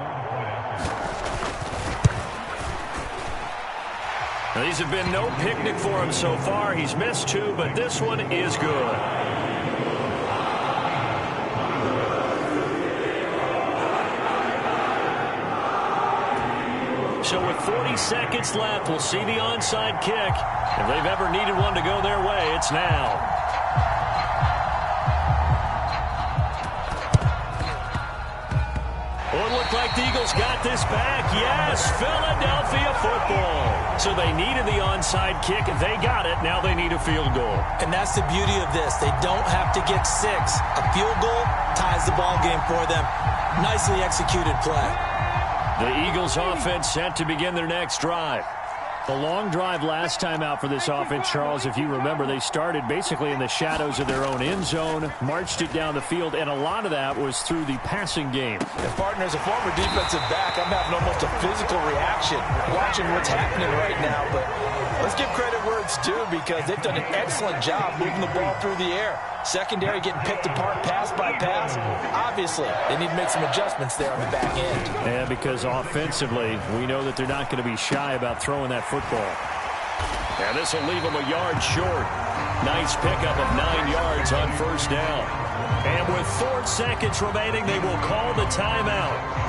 Now, these have been no picnic for him so far. He's missed 2, but this one is good. So with 40 seconds left, we'll see the onside kick. If they've ever needed one to go their way, it's now. it looked like the Eagles got this back. Yes, Philadelphia football. So they needed the onside kick. They got it. Now they need a field goal. And that's the beauty of this. They don't have to get 6. A field goal ties the ball game for them. Nicely executed play. The Eagles offense set to begin their next drive. The long drive last time out for this offense, Charles, if you remember, they started basically in the shadows of their own end zone, marched it down the field, and a lot of that was through the passing game. And partner, as a former defensive back, I'm having almost a physical reaction watching what's happening right now. But let's give credit where it's due because they've done an excellent job moving the ball through the air. Secondary getting picked apart pass by pass. Obviously, they need to make some adjustments there on the back end. Yeah, because offensively, we know that they're not going to be shy about throwing that football. And this will leave them a yard short. Nice pickup of 9 yards on first down. And with 4 seconds remaining, they will call the timeout.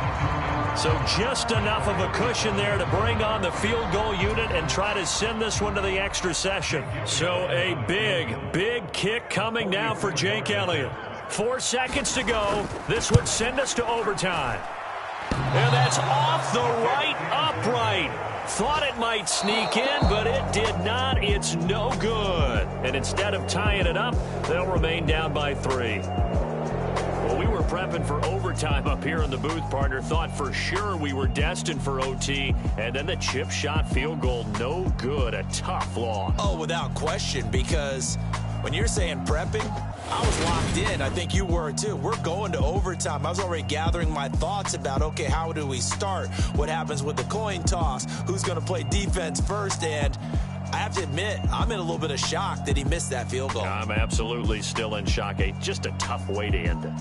So just enough of a cushion there to bring on the field goal unit and try to send this one to the extra session. So a big, big kick coming now for Jake Elliott. 4 seconds to go. This would send us to overtime. And that's off the right upright. Thought it might sneak in, but it did not. It's no good. And instead of tying it up, they'll remain down by 3. Well, we were prepping for overtime up here in the booth, partner. Thought for sure we were destined for OT. And then the chip shot field goal, no good. A tough loss. Oh, without question, because when you're saying prepping, I was locked in. I think you were too. We're going to overtime. I was already gathering my thoughts about, okay, how do we start? What happens with the coin toss? Who's going to play defense first? And I have to admit, I'm in a little bit of shock that he missed that field goal. I'm absolutely still in shock. Just a tough way to end it.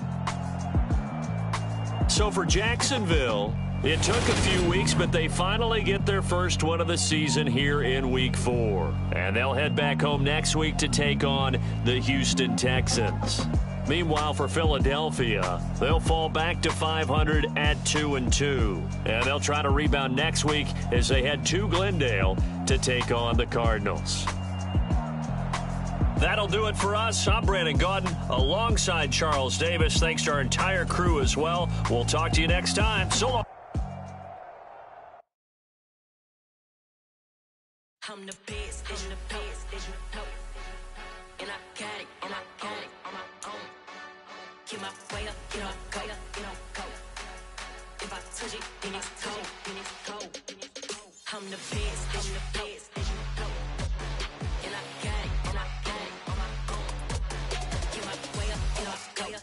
So for Jacksonville, it took a few weeks, but they finally get their first one of the season here in Week 4. And they'll head back home next week to take on the Houston Texans. Meanwhile, for Philadelphia, they'll fall back to 500 at 2-2. And they'll try to rebound next week as they head to Glendale to take on the Cardinals. That'll do it for us. I'm Brandon Gaudin alongside Charles Davis. Thanks to our entire crew as well. We'll talk to you next time. So long. I'm the best, and I got it, on my own. Keep my way up, get up, go. If I touch it, then it's cold. I'm the best, and I got it, on my own. Keep my way up, get up,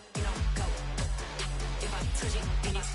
go. If I touch it, then it's